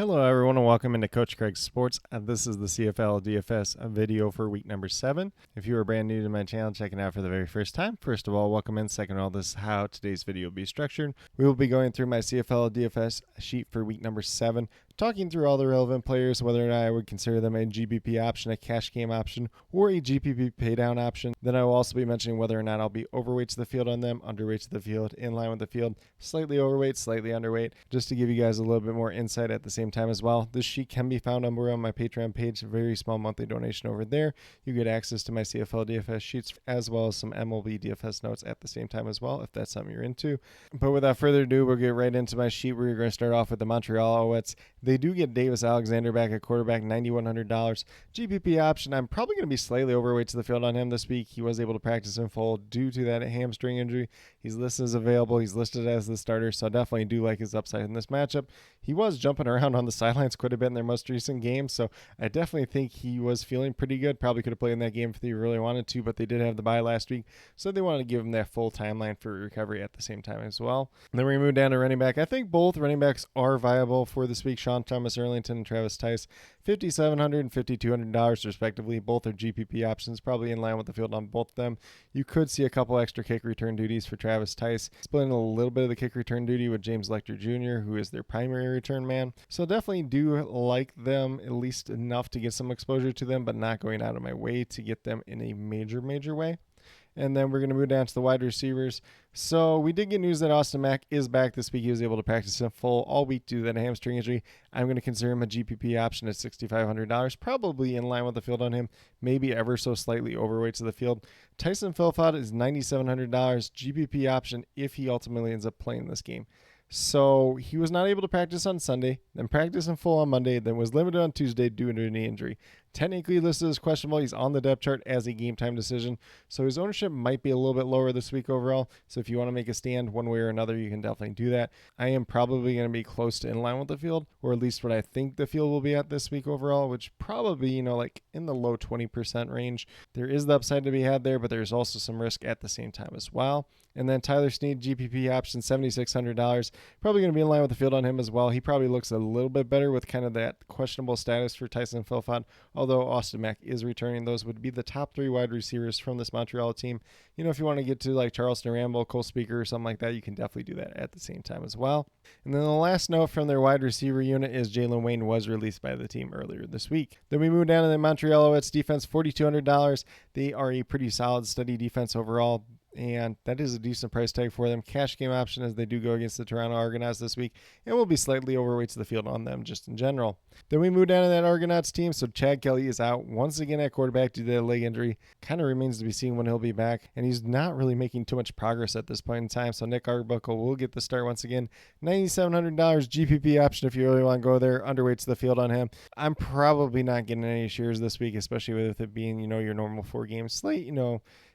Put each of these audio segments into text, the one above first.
Hello everyone and welcome into Coach Craig's Sports. This is the CFL DFS video for week number 7. If you are brand new to my channel, checking out for the very first time, first of all, welcome in. Second of all, this is how today's video will be structured. We will be going through my CFL DFS sheet for week number 7, talking through all the relevant players, whether or not I would consider them a GPP option, a cash game option, or a GPP paydown option. Then I will also be mentioning whether or not I'll be overweight to the field on them, underweight to the field, in line with the field, slightly overweight, slightly underweight, just to give you guys a little bit more insight at the same time as well. This sheet can be found over on my Patreon page, a very small monthly donation over there. You get access to my CFL DFS sheets as well as some MLB DFS notes at the same time as well, if that's something you're into. But without further ado, we'll get right into my sheet. We're going to start off with the Montreal Alouettes. They do get Davis Alexander back at quarterback, $9,100. GPP option, I'm probably going to be slightly overweight to the field on him this week. He was able to practice in full due to that hamstring injury. He's listed as available. He's listed as the starter, so I definitely do like his upside in this matchup. He was jumping around on the sidelines quite a bit in their most recent game, so I definitely think he was feeling pretty good. Probably could have played in that game if they really wanted to, but they did have the bye last week, so they wanted to give him that full timeline for recovery at the same time as well. And then we move down to running back. I think both running backs are viable for this week. Sean Thomas Erlington and Travis Tice, $5,700 and $5,200 respectively. Both are GPP options, probably in line with the field on both of them. You could see a couple extra kick return duties for Travis Tice, splitting a little bit of the kick return duty with James Lecter Jr., who is their primary return man. So definitely do like them at least enough to get some exposure to them, but not going out of my way to get them in a major way. And then we're going to move down to the wide receivers. So we did get news that Austin Mack is back this week. He was able to practice in full all week due to that hamstring injury. I'm going to consider him a GPP option at $6,500, probably in line with the field on him, maybe ever so slightly overweight to the field. Tyson Philpott is $9,700 GPP option if he ultimately ends up playing this game. So he was not able to practice on Sunday, then practice in full on Monday, then was limited on Tuesday due to a knee injury. Technically listed as questionable. He's on the depth chart as a game time decision, so his ownership might be a little bit lower this week overall. So if you want to make a stand one way or another, you can definitely do that. I am probably going to be close to in line with the field, or at least what I think the field will be at this week overall, which probably, like in the low 20% range. There is the upside to be had there, but there's also some risk at the same time as well. And then Tyler Snead, GPP option, $7,600. Probably going to be in line with the field on him as well. He probably looks a little bit better with kind of that questionable status for Tyson Philpott. Although Austin Mack is returning, those would be the top 3 wide receivers from this Montreal team. If you want to get to like Charleston Rambo, Cole Speaker, or something like that, you can definitely do that at the same time as well. And then the last note from their wide receiver unit is Jalen Wayne was released by the team earlier this week. Then we move down to the Montreal Alouettes defense, $4,200. They are a pretty solid, steady defense overall, and that is a decent price tag for them. Cash game option as they do go against the Toronto Argonauts this week, and will be slightly overweight to the field on them just in general. Then we move down to that Argonauts team. So Chad Kelly is out once again at quarterback due to that leg injury. Kind of remains to be seen when he'll be back, and he's not really making too much progress at this point in time. So Nick Arbuckle will get the start once again. $9,700 GPP option if you really want to go there. Underweight to the field on him. I'm probably not getting any shares this week, especially with it being, your normal 4-game slate.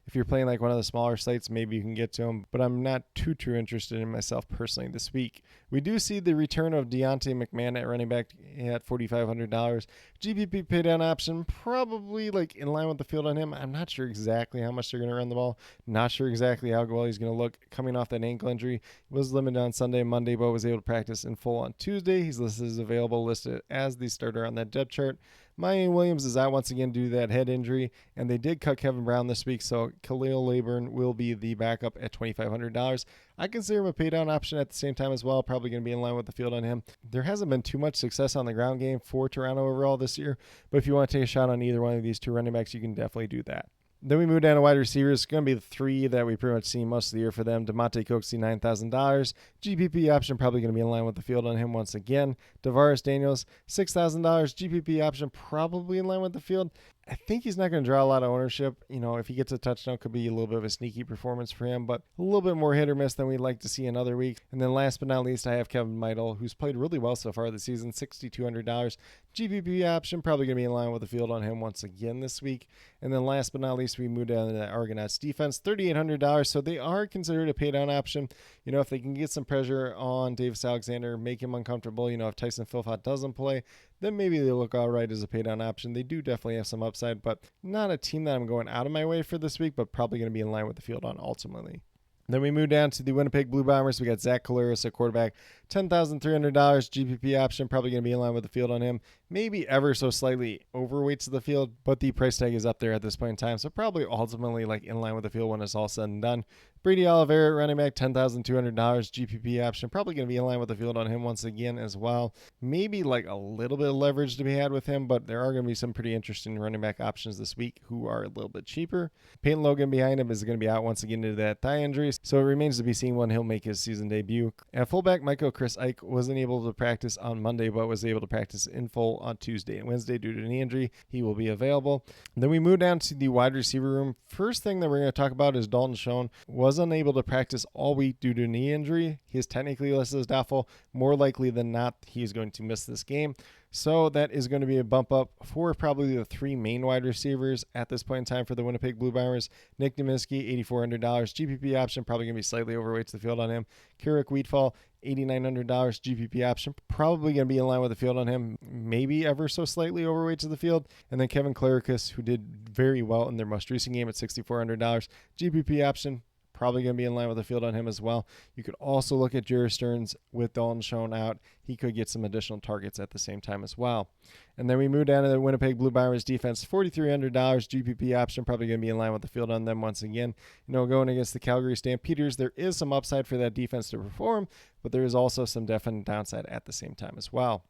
If you're playing like one of the smaller slates, maybe you can get to them, but I'm not too interested in myself personally this week. We do see the return of Deontay McMahon at running back at $4,500. GPP paydown option, probably like in line with the field on him. I'm not sure exactly how much they're going to run the ball. Not sure exactly how well he's going to look coming off that ankle injury. He was limited on Sunday and Monday, but was able to practice in full on Tuesday. He's listed as available, listed as the starter on that depth chart. Miami Williams is out once again due to that head injury, and they did cut Kevin Brown this week, so Khalil Layburn will be the backup at $2,500. I consider him a paydown option at the same time as well, probably going to be in line with the field on him. There hasn't been too much success on the ground game for Toronto overall this year, but if you want to take a shot on either one of these 2 running backs, you can definitely do that. Then we move down to wide receivers. It's going to be the 3 that we pretty much see most of the year for them. DeMonte Coxie, $9,000. GPP option probably going to be in line with the field on him once again. Devaris Daniels, $6,000. GPP option probably in line with the field. I think he's not going to draw a lot of ownership. If he gets a touchdown, could be a little bit of a sneaky performance for him, but a little bit more hit or miss than we'd like to see in other weeks. And then last but not least, I have Kevin Meidel, who's played really well so far this season, $6,200. GPP option, probably going to be in line with the field on him once again this week. And then last but not least, we move down to the Argonauts defense, $3,800. So they are considered a paydown option. If they can get some pressure on Davis Alexander, make him uncomfortable, if Tyson Philpott doesn't play, then maybe they look all right as a paydown option. They do definitely have some upside, but not a team that I'm going out of my way for this week, but probably going to be in line with the field on ultimately. Then we move down to the Winnipeg Blue Bombers. We got Zach Collaros at quarterback, $10,300 GPP option, probably going to be in line with the field on him. Maybe ever so slightly overweights the field, but the price tag is up there at this point in time, so probably ultimately like in line with the field when it's all said and done. Brady Oliveira, running back, $10,200 GPP option, probably going to be in line with the field on him once again as well. Maybe like a little bit of leverage to be had with him, but there are going to be some pretty interesting running back options this week who are a little bit cheaper. Peyton Logan behind him is going to be out once again due to that thigh injury, so it remains to be seen when he'll make his season debut. At fullback, Michael Chris Ike wasn't able to practice on Monday, but was able to practice in full on Tuesday and Wednesday due to knee injury. He will be available. Then we move down to the wide receiver room. First thing that we're going to talk about is Dalton Schoen. Was unable to practice all week due to knee injury. He is technically listed as doubtful. More likely than not, he is going to miss this game. So that is going to be a bump up for probably the three main wide receivers at this point in time for the Winnipeg Blue Bombers. Nick Naminsky, $8,400. GPP option, probably going to be slightly overweight to the field on him. Keurig Wheatfall, $8,900 GPP option, probably going to be in line with the field on him, maybe ever so slightly overweight to the field. And then Kevin Clerikus, who did very well in their most recent game at $6,400. GPP option, probably going to be in line with the field on him as well. You could also look at Jerry Stearns with Dalton Schoen out. He could get some additional targets at the same time as well. And then we move down to the Winnipeg Blue Bombers defense, $4,300 GPP option, probably going to be in line with the field on them once again. Going against the Calgary Stampeders, there is some upside for that defense to perform, but there is also some definite downside at the same time as well.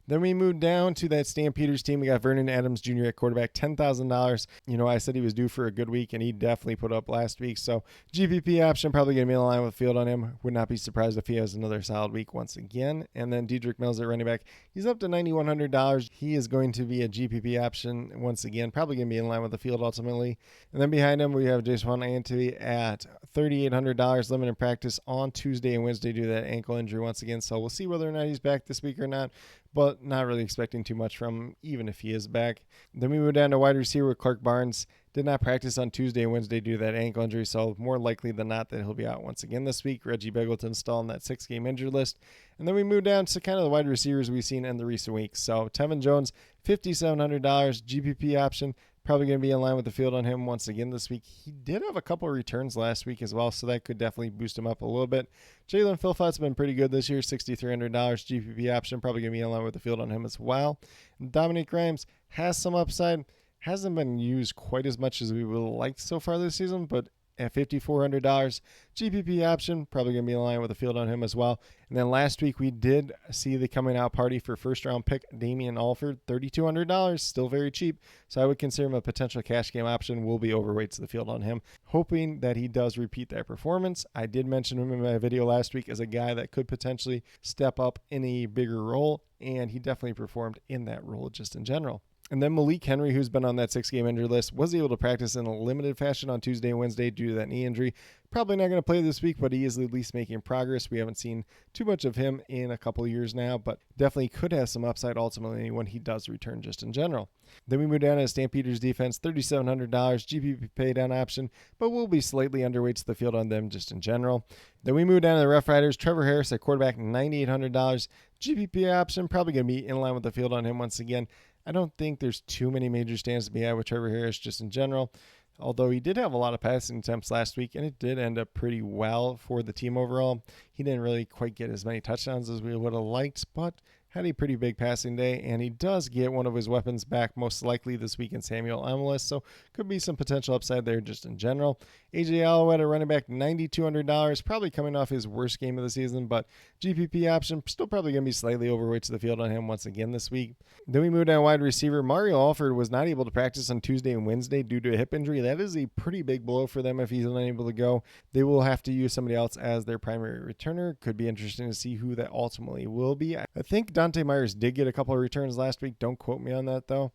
Then we moved down to that Stampeders team. We got Vernon Adams Jr. at quarterback, $10,000. I said he was due for a good week, and he definitely put up last week. So GPP option, probably going to be in line with the field on him. Would not be surprised if he has another solid week once again. And then Dedrick Mills at running back. He's up to $9,100. He is going to be a GPP option once again, probably going to be in line with the field ultimately. And then behind him, we have Jason Antony at $3,800, limited practice on Tuesday and Wednesday due to that ankle injury once again. So we'll see whether or not he's back this week or not, but not really expecting too much from him, even if he is back. Then we move down to wide receiver with Clark Barnes. Did not practice on Tuesday and Wednesday due to that ankle injury, so more likely than not that he'll be out once again this week. Reggie Begelton's still on that 6-game injured list. And then we move down to kind of the wide receivers we've seen in the recent weeks. So Tevin Jones, $5,700 GPP option. Probably going to be in line with the field on him once again this week. He did have a couple of returns last week as well, so that could definitely boost him up a little bit. Jalen Philpott's been pretty good this year, $6,300 GPP option. Probably going to be in line with the field on him as well. And Dominic Grimes has some upside. Hasn't been used quite as much as we would have liked so far this season, but at $5,400 GPP option, probably going to be in line with the field on him as well. And then last week we did see the coming out party for first round pick Damian Alford, $3,200, still very cheap. So I would consider him a potential cash game option. Will be overweight to the field on him, hoping that he does repeat that performance. I did mention him in my video last week as a guy that could potentially step up in a bigger role, and he definitely performed in that role just in general. And then Malik Henry, who's been on that 6-game injured list, was able to practice in a limited fashion on Tuesday and Wednesday due to that knee injury. Probably not going to play this week, but he is at least making progress. We haven't seen too much of him in a couple of years now, but definitely could have some upside ultimately when he does return just in general. Then we move down to Stampeders defense, $3,700 GPP pay down option, but will be slightly underweight to the field on them just in general. Then we move down to the Roughriders, Trevor Harris at quarterback, $9,800 GPP option, probably going to be in line with the field on him once again. I don't think there's too many major stands to be had with Trevor Harris just in general, although he did have a lot of passing attempts last week, and it did end up pretty well for the team overall. He didn't really quite get as many touchdowns as we would have liked, but had a pretty big passing day, and he does get one of his weapons back most likely this week in Samuel Alouettes, so could be some potential upside there just in general. AJ Alouette at running back, $9,200, probably coming off his worst game of the season, but GPP option, still probably going to be slightly overweight to the field on him once again this week. Then we move down wide receiver. Mario Alford was not able to practice on Tuesday and Wednesday due to a hip injury. That is a pretty big blow for them if he's unable to go. They will have to use somebody else as their primary returner. Could be interesting to see who that ultimately will be. I think Dante Myers did get a couple of returns last week. Don't quote me on that, though.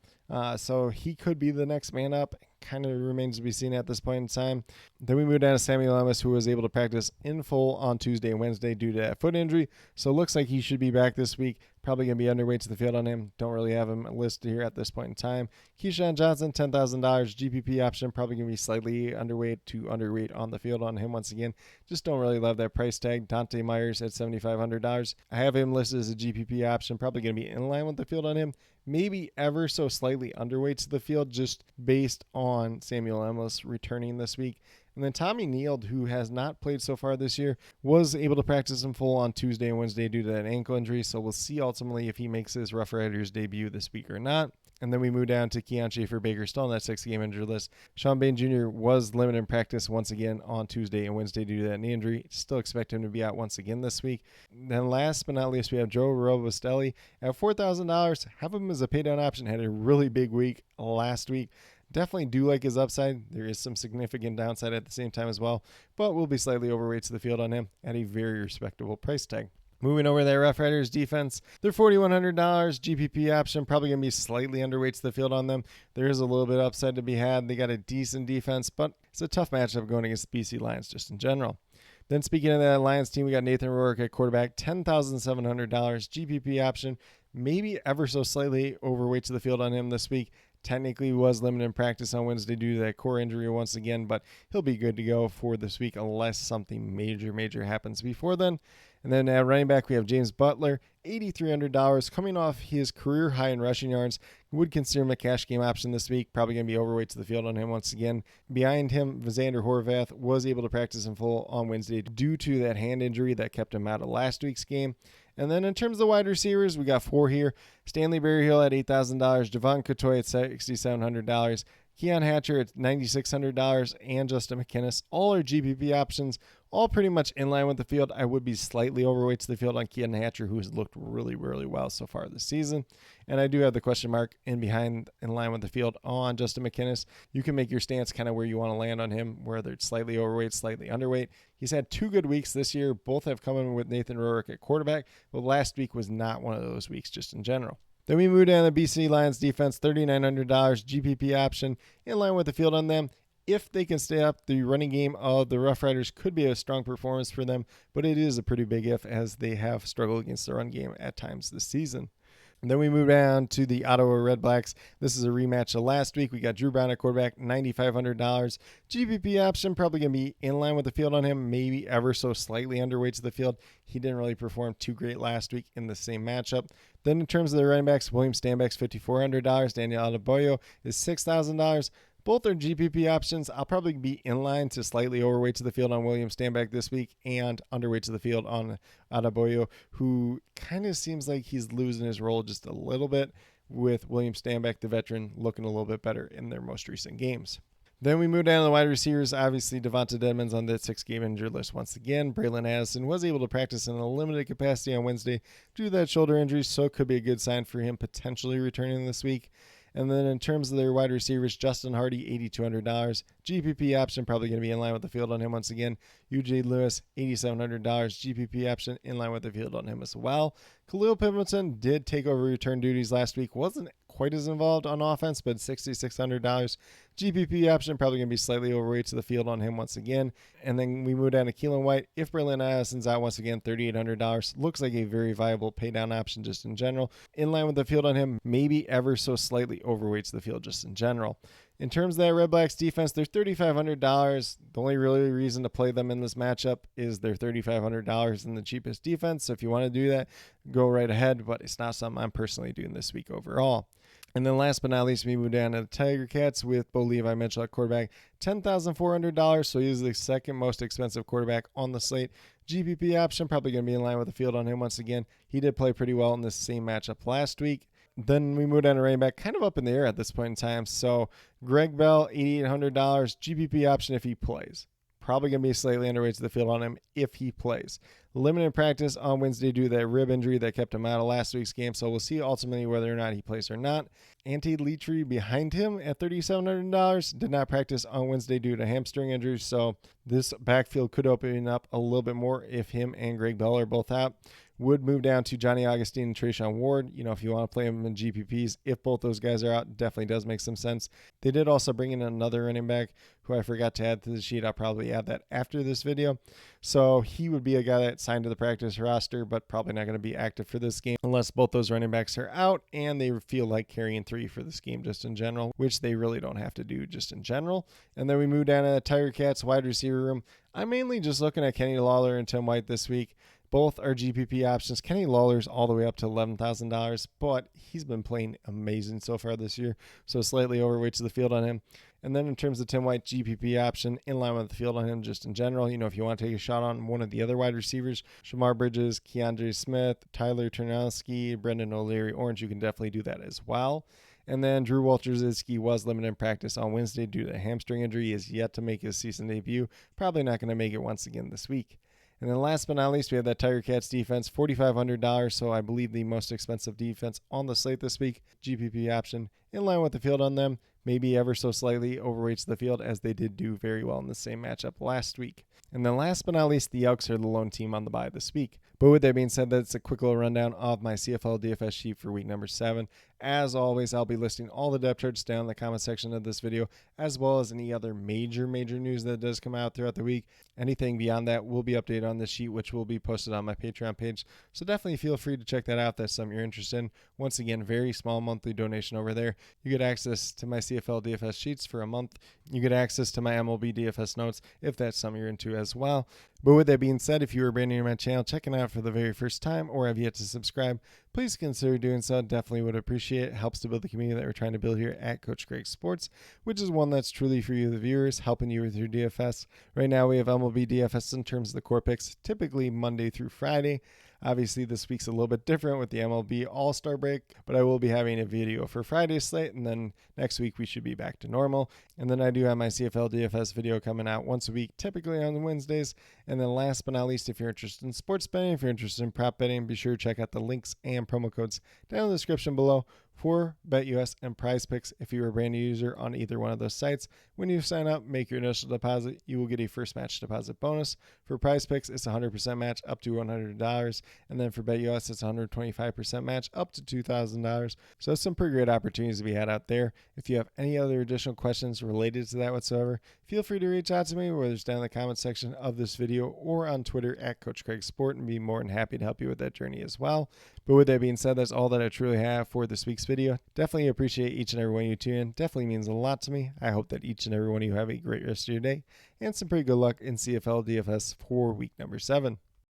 So he could be the next man up. Kind of remains to be seen at this point in time. Then we move down to Samuel Alouette, who was able to practice in full on Tuesday and Wednesday due to that foot injury. So it looks like he should be back this week. Probably going to be underweight to the field on him. Don't really have him listed here at this point in time. Keyshawn Johnson, $10,000 GPP option. Probably going to be slightly underweight to underweight on the field on him once again. Just don't really love that price tag. Dante Myers at $7,500. I have him listed as a GPP option. Probably going to be in line with the field on him. Maybe ever so slightly underweight to the field just based on Samuel Alouette returning this week. And then Tommy Neild, who has not played so far this year, was able to practice in full on Tuesday and Wednesday due to that ankle injury. So we'll see ultimately if he makes his Rough Riders debut this week or not. And then we move down to Keon Schaefer-Baker, still on that 6-game injured list. Sean Bain Jr. was limited in practice once again on Tuesday and Wednesday due to that knee injury. Still expect him to be out once again this week. Then last but not least, we have Joe Robustelli at $4,000. Have him as a paydown option. Had a really big week last week. Definitely do like his upside. There is some significant downside at the same time as well, but we'll be slightly overweight to the field on him at a very respectable price tag. Moving over there, Rough Riders defense, they're $4,100. GPP option, probably going to be slightly underweight to the field on them. There is a little bit of upside to be had. They got a decent defense, but it's a tough matchup going against the BC Lions just in general. Then speaking of that Lions team, we got Nathan Rourke at quarterback, $10,700. GPP option, maybe ever so slightly overweight to the field on him this week. Technically was limited in practice on Wednesday due to that core injury once again, but he'll be good to go for this week unless something major happens before then. And then at running back, we have James Butler, $8,300, coming off his career high in rushing yards. Would consider him a cash game option this week. Probably going to be overweight to the field on him once again. Behind him, Xander Horvath was able to practice in full on Wednesday due to that hand injury that kept him out of last week's game. And then in terms of the wide receivers, we got 4 here. Stanley Berryhill at $8,000, Javon Cotoy at $6,700, Keon Hatcher at $9,600, and Justin McInnis. All are GPP options, all pretty much in line with the field. I would be slightly overweight to the field on Keon Hatcher, who has looked really well so far this season. And I do have the question mark in line with the field on Justin McInnis. You can make your stance kind of where you want to land on him, whether it's slightly overweight, slightly underweight. He's had 2 good weeks this year. Both have come in with Nathan Rourke at quarterback, but last week was not one of those weeks just in general. Then we move down to the BC Lions defense, $3,900 GPP option, in line with the field on them. If they can stay up, the running game of the Rough Riders could be a strong performance for them, but it is a pretty big if as they have struggled against the run game at times this season. And then we move down to the Ottawa Redblacks. This is a rematch of last week. We got Drew Brown at quarterback, $9,500. GPP option, probably going to be in line with the field on him, maybe ever so slightly underweight to the field. He didn't really perform too great last week in the same matchup. Then in terms of the running backs, William Stanback's $5,400. Daniel Adebayo is $6,000. Both are GPP options. I'll probably be in line to slightly overweight to the field on William Stanback this week and underweight to the field on Adebayo, who kind of seems like he's losing his role just a little bit, with William Stanback, the veteran, looking a little bit better in their most recent games. Then we move down to the wide receivers. Obviously, Devonta Dedmon's on that 6-game injured list once again. Braylon Addison was able to practice in a limited capacity on Wednesday due to that shoulder injury, so it could be a good sign for him potentially returning this week. And then in terms of their wide receivers, Justin Hardy, $8,200. GPP option, probably going to be in line with the field on him once again. UJ Lewis, $8,700. GPP option, in line with the field on him as well. Khalil Pimpleton did take over return duties last week. Wasn't quite as involved on offense, but $6,600. GPP option, probably going to be slightly overweight to the field on him once again. And then we move down to Keelan White. If Braylon Addison's out once again, $3,800. Looks like a very viable pay down option just in general. In line with the field on him, maybe ever so slightly overweight to the field just in general. In terms of that Redblacks defense, they're $3,500. The only really reason to play them in this matchup is they're $3,500 in the cheapest defense. So if you want to do that, go right ahead, but it's not something I'm personally doing this week overall. And then last but not least, we move down to the Tiger Cats with Bo Levi Mitchell at quarterback, $10,400. So he's the second most expensive quarterback on the slate. GPP option, probably going to be in line with the field on him once again. He did play pretty well in this same matchup last week. Then we move down to running back, kind of up in the air at this point in time. So Greg Bell, $8,800. GPP option if he plays. Probably going to be slightly underweight to the field on him if he plays. Limited practice on Wednesday due to that rib injury that kept him out of last week's game. So we'll see ultimately whether or not he plays or not. Ante Litri behind him at $3,700. Did not practice on Wednesday due to hamstring injuries. So this backfield could open up a little bit more if him and Greg Bell are both out. Would move down to Johnny Augustine and Trayshawn Ward. You know, if you want to play them in GPPs, if both those guys are out, definitely does make some sense. They did also bring in another running back who I forgot to add to the sheet. I'll probably add that after this video. So he would be a guy that signed to the practice roster, but probably not going to be active for this game unless both those running backs are out and they feel like carrying 3 for this game just in general, which they really don't have to do just in general. And then we move down to the Tiger Cats wide receiver room. I'm mainly just looking at Kenny Lawler and Tim White this week. Both are GPP options. Kenny Lawler's all the way up to $11,000, but he's been playing amazing so far this year, so slightly overweight to the field on him. And then in terms of Tim White, GPP option, in line with the field on him just in general. If you want to take a shot on one of the other wide receivers, Shamar Bridges, Keandre Smith, Tyler Ternowski, Brendan O'Leary, Orange, you can definitely do that as well. And then Drew Wolters-Iski was limited in practice on Wednesday due to a hamstring injury. He is yet to make his season debut. Probably not going to make it once again this week. And then last but not least, we have that Tiger Cats defense, $4,500. So I believe the most expensive defense on the slate this week. GPP option in line with the field on them. Maybe ever so slightly overweights the field, as they did do very well in the same matchup last week. And then last but not least, the Elks are the lone team on the bye this week. But with that being said, that's a quick little rundown of my CFL DFS sheet for week number 7. As always, I'll be listing all the depth charts down in the comment section of this video, as well as any other major news that does come out throughout the week. Anything beyond that will be updated on this sheet, which will be posted on my Patreon page. So definitely feel free to check that out if that's something you're interested in. Once again, very small monthly donation over there. You get access to my CFL DFS sheets for a month. You get access to my MLB DFS notes if that's something you're into as well. But with that being said, if you are brand new to my channel, checking out for the very first time, or have yet to subscribe, please consider doing so. Definitely would appreciate it. It helps to build the community that we're trying to build here at Coach Greg Sports, which is one that's truly for you, the viewers, helping you with your DFS. Right now, we have MLB DFS in terms of the core picks, typically Monday through Friday. Obviously, this week's a little bit different with the MLB All-Star break, but I will be having a video for Friday's slate, and then next week we should be back to normal. And then I do have my CFL DFS video coming out once a week, typically on Wednesdays. And then last but not least, if you're interested in sports betting, if you're interested in prop betting, be sure to check out the links and promo codes down in the description below for BetUS and PrizePicks. If you're a brand new user on either one of those sites, when you sign up, make your initial deposit, you will get a first match deposit bonus. For PrizePicks, it's 100% match up to $100. And then for BetUS, it's 125% match up to $2,000. So that's some pretty great opportunities to be had out there. If you have any other additional questions related to that whatsoever, feel free to reach out to me, whether it's down in the comment section of this video or on Twitter at Coach Craig Sport, and be more than happy to help you with that journey as well. But with that being said, that's all that I truly have for this week's video. Definitely appreciate each and every one of you tune in. Definitely means a lot to me. I hope that each and every one of you have a great rest of your day and some pretty good luck in CFL DFS for week number 7.